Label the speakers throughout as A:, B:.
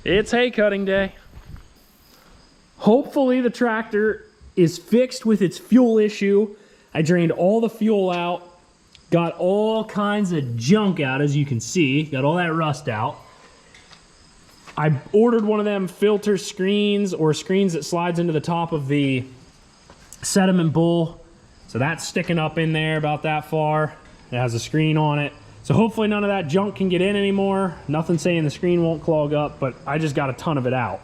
A: It's hay cutting day. Hopefully the tractor is fixed with its fuel issue. I drained all the fuel out, got all kinds of junk out, as you can see, got all that rust out. I ordered one of them filter screens or screens that slides into the top of the sediment bowl. So that's sticking up in there about that far. It has a screen on it. So hopefully none of that junk can get in anymore. Nothing saying the screen won't clog up, but I just got a ton of it out.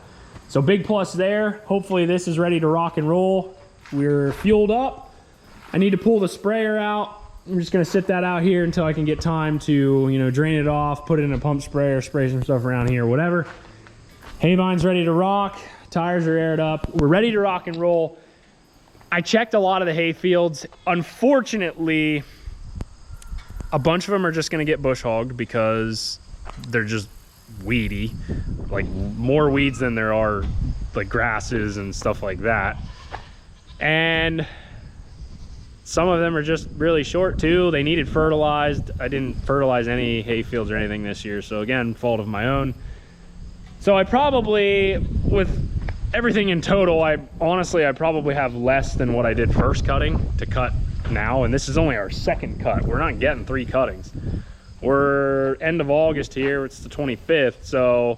A: So big plus there. Hopefully this is ready to rock and roll. We're fueled up. I need to pull the sprayer out. I'm just gonna sit that out here until I can get time to, you know, drain it off, put it in a pump sprayer, spray some stuff around here, whatever. Haybine's ready to rock. Tires are aired up. We're ready to rock and roll. I checked a lot of the hay fields. Unfortunately, a bunch of them are just gonna get bush hogged because they're just weedy, like more weeds than there are like grasses and stuff like that. And some of them are just really short too. They needed fertilized. I didn't fertilize any hay fields or anything this year, so again, fault of my own. So I probably, with everything in total, I probably have less than what I did first cutting to cut now, and this is only our second cut. We're not getting 3 cuttings. We're end of August here, it's the 25th, so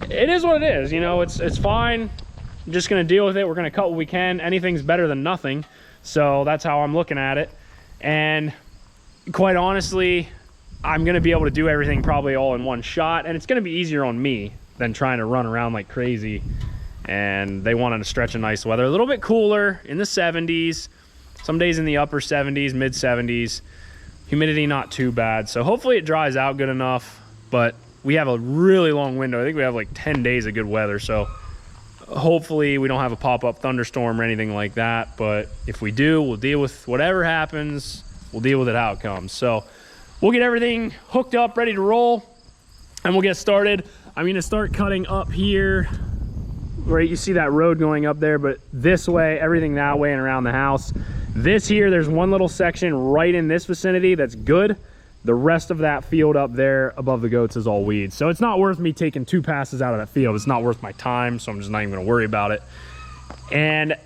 A: it is what it is, you know, it's fine. I'm just gonna deal with it. We're gonna cut what we can. Anything's better than nothing, so that's how I'm looking at it. And quite honestly, I'm gonna be able to do everything probably all in one shot, and it's gonna be easier on me than trying to run around like crazy. And they wanted to stretch a nice weather, a little bit cooler in the 70s, some days in the upper 70s, mid 70s. Humidity not too bad, so hopefully it dries out good enough. But we have a really long window. I think we have like 10 days of good weather, so hopefully we don't have a pop-up thunderstorm or anything like that. But if we do, we'll deal with whatever happens. We'll deal with it how it comes. So we'll get everything hooked up, ready to roll, and we'll get started. I'm gonna start cutting up here, right? You see that road going up there, but this way, everything that way and around the house. This here, there's one little section right in this vicinity that's good. The rest of that field up there above the goats is all weeds. So it's not worth me taking 2 passes out of that field. It's not worth my time, so I'm just not even gonna worry about it. And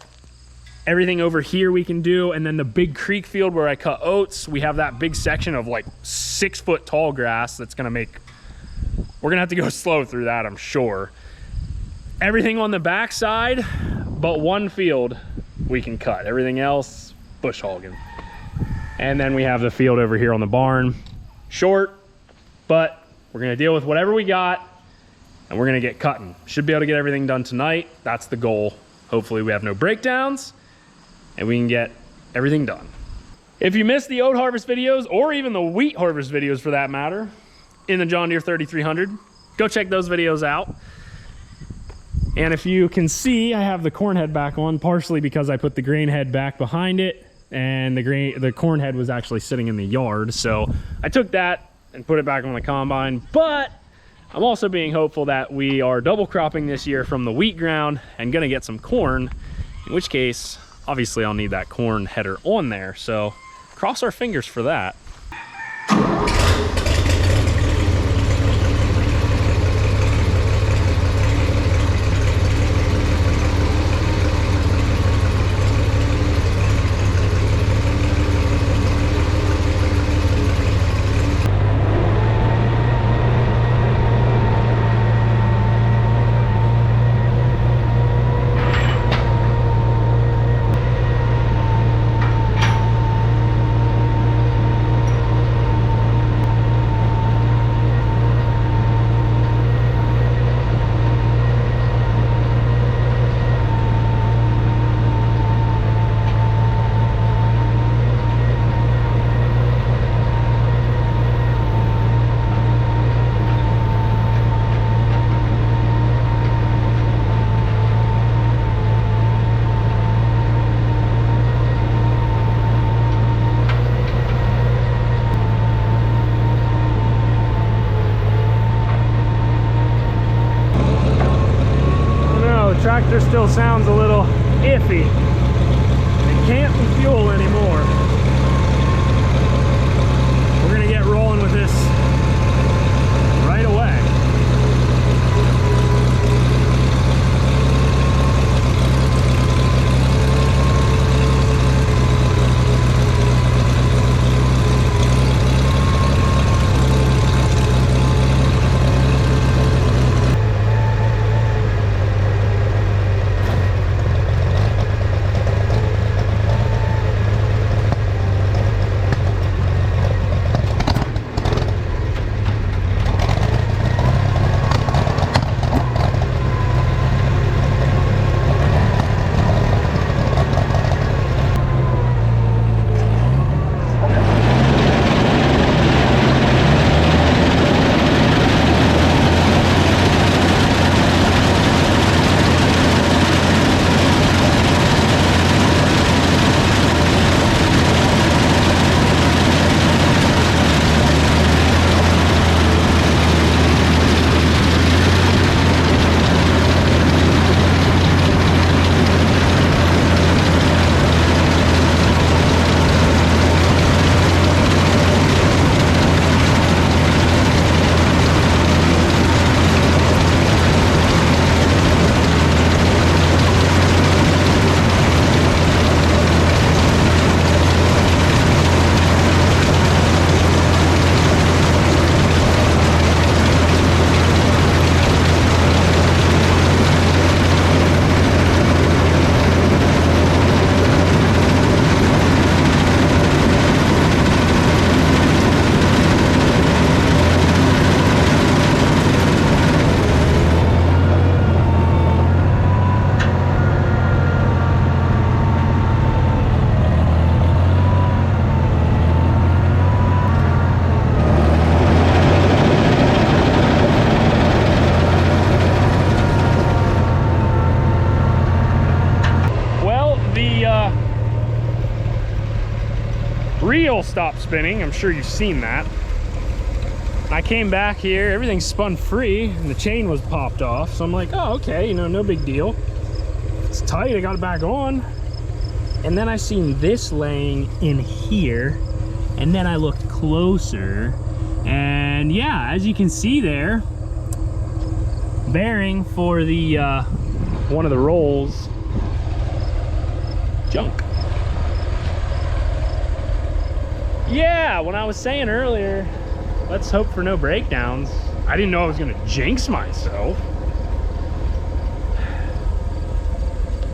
A: everything over here we can do. And then the big creek field where I cut oats, we have that big section of like 6 foot tall grass that's gonna make, we're gonna have to go slow through that, I'm sure. Everything on the back side, but one field we can cut. Everything else, bush hogging. And then we have the field over here on the barn. Short, but we're gonna deal with whatever we got and we're gonna get cutting. Should be able to get everything done tonight. That's the goal. Hopefully we have no breakdowns and we can get everything done. If you missed the oat harvest videos, or even the wheat harvest videos for that matter, in the John Deere 3300, go check those videos out. And if you can see, I have the corn head back on, partially because I put the grain head back behind it, and the corn head was actually sitting in the yard. So I took that and put it back on the combine. But I'm also being hopeful that we are double cropping this year from the wheat ground and gonna get some corn, in which case, obviously I'll need that corn header on there. So cross our fingers for that. Tractor still sounds a little iffy. It can't be fuel anymore. We're gonna get rolling with this right away. wheel stopped spinning. I'm sure you've seen that. I came back here, everything spun free, and the chain was popped off. So I'm like, oh, okay, you know, no big deal. It's tight, I got it back on. And then I seen this laying in here, and then I looked closer, and yeah, as you can see there, bearing for the one of the rolls, junk. Yeah, when I was saying earlier, let's hope for no breakdowns, I didn't know I was gonna jinx myself.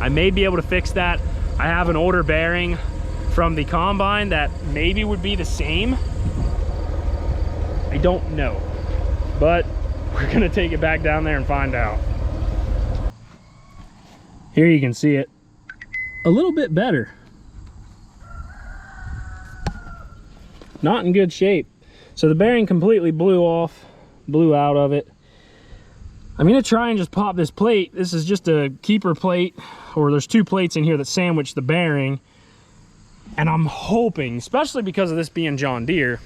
A: I may be able to fix that. I have an older bearing from the combine that maybe would be the same. I don't know, but we're gonna take it back down there and find out. Here you can see it a little bit better. Not in good shape. So the bearing completely blew out of it. I'm gonna try and just pop this plate. This is just a keeper plate, or there's two plates in here that sandwich the bearing. And I'm hoping, especially because of this being John Deere,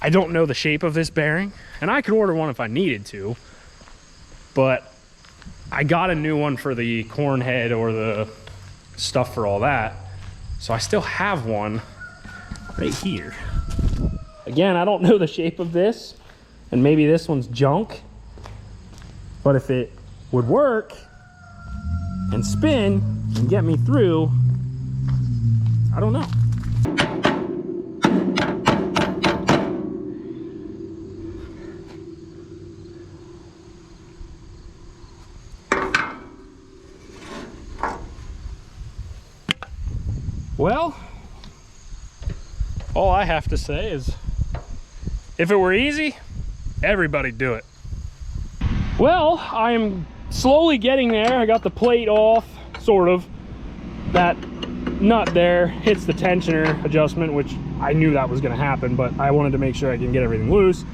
A: I don't know the shape of this bearing, and I could order one if I needed to, but I got a new one for the corn head or the stuff for all that. So I still have one right here. Again, I don't know the shape of this, and maybe this one's junk. But if it would work and spin and get me through, I don't know. Well, all I have to say is, if it were easy, everybody'd do it. Well, I am slowly getting there. I got the plate off, sort of. That nut there hits the tensioner adjustment, which I knew that was going to happen, but I wanted to make sure I can get everything loose.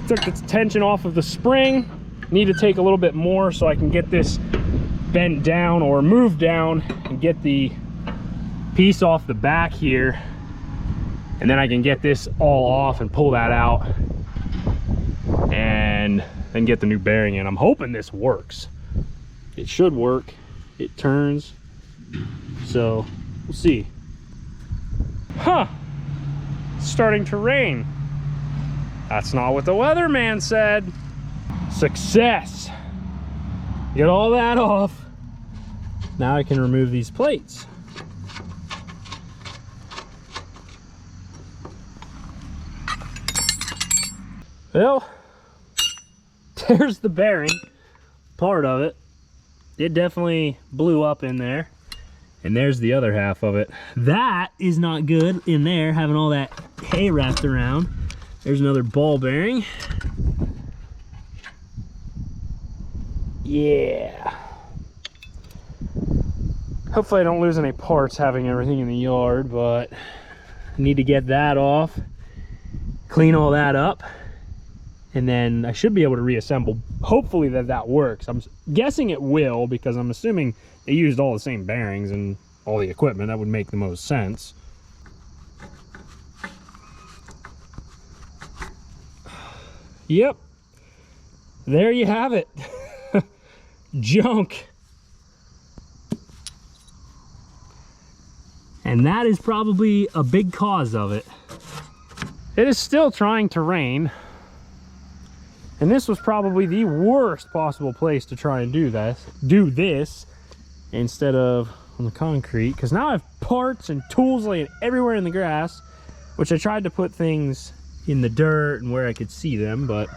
A: Took the tension off of the spring. Need to take a little bit more so I can get this bent down or moved down and get the piece off the back here. And then I can get this all off and pull that out and then get the new bearing in. I'm hoping this works. It should work. It turns. So we'll see. Huh. It's starting to rain. That's not what the weatherman said. Success. Get all that off. Now I can remove these plates. Well, there's the bearing, part of it. It definitely blew up in there. And there's the other half of it. That is not good in there, having all that hay wrapped around. There's another ball bearing. Yeah. Hopefully I don't lose any parts having everything in the yard, but I need to get that off, clean all that up, and then I should be able to reassemble. Hopefully that works. I'm guessing it will, because I'm assuming they used all the same bearings and all the equipment. That would make the most sense. Yep, there you have it. Junk. And that is probably a big cause of it. It is still trying to rain. And this was probably the worst possible place to try and do this instead of on the concrete, because now I have parts and tools laying everywhere in the grass, which I tried to put things in the dirt and where I could see them, but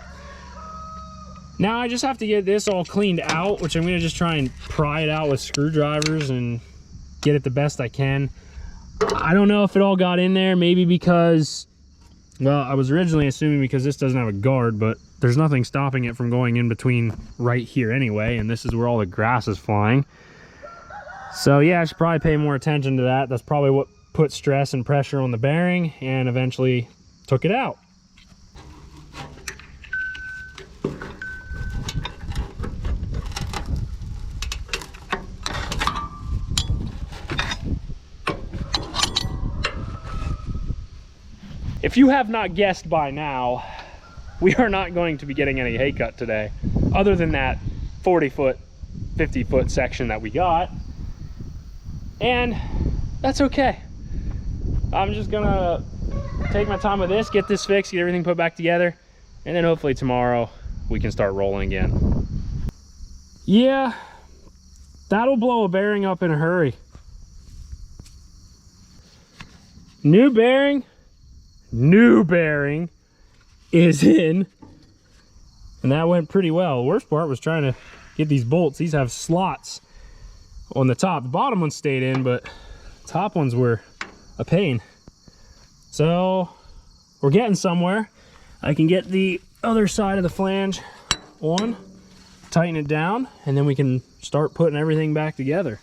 A: now I just have to get this all cleaned out, which I'm going to just try and pry it out with screwdrivers and get it the best I can. I don't know if it all got in there, maybe because, well, I was originally assuming because this doesn't have a guard, but there's nothing stopping it from going in between right here anyway, and this is where all the grass is flying. So yeah, I should probably pay more attention to that. That's probably what put stress and pressure on the bearing and eventually took it out. If you have not guessed by now, we are not going to be getting any hay cut today, other than that 40-foot, 50-foot section that we got. And that's okay. I'm just gonna take my time with this, get this fixed, get everything put back together, and then hopefully tomorrow we can start rolling again. Yeah, that'll blow a bearing up in a hurry. New bearing is in, and that went pretty well. The worst part was trying to get these bolts. These have slots on the top. The bottom ones stayed in, but the top ones were a pain. So we're getting somewhere. I can get the other side of the flange on, tighten it down, and then we can start putting everything back together.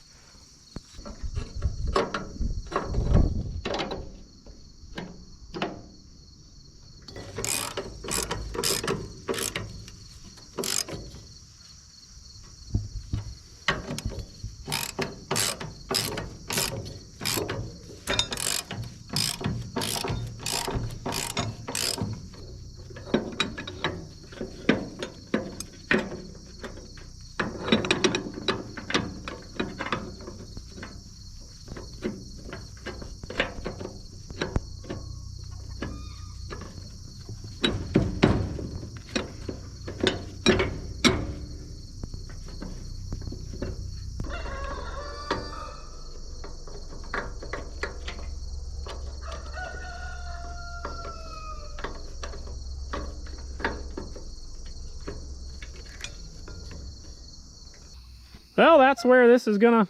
A: Well, that's where this is gonna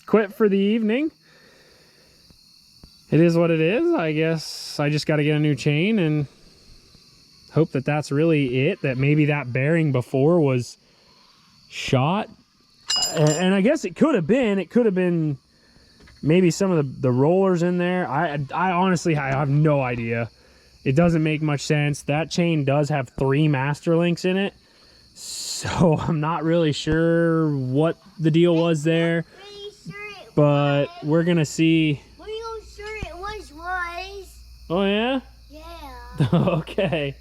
A: quit for the evening. It is what it is. I guess I just got to get a new chain and hope that that's really it, that maybe that bearing before was shot. And I guess it could have been maybe some of the rollers in there. I honestly, I have no idea. It doesn't make much sense. That chain does have 3 master links in it, so I'm not really sure what the deal was there. But we're gonna see.
B: Sure it was.
A: Oh yeah?
B: Yeah.
A: Okay.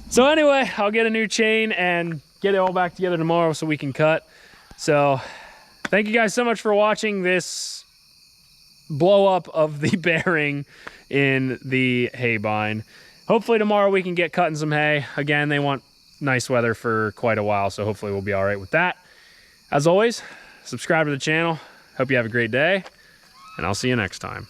A: So anyway, I'll get a new chain and get it all back together tomorrow so we can cut. So thank you guys so much for watching this blow up of the bearing in the Haybine. Hopefully tomorrow we can get cutting some hay. Again, they want nice weather for quite a while, so hopefully we'll be all right with that. As always, subscribe to the channel. Hope you have a great day, and I'll see you next time.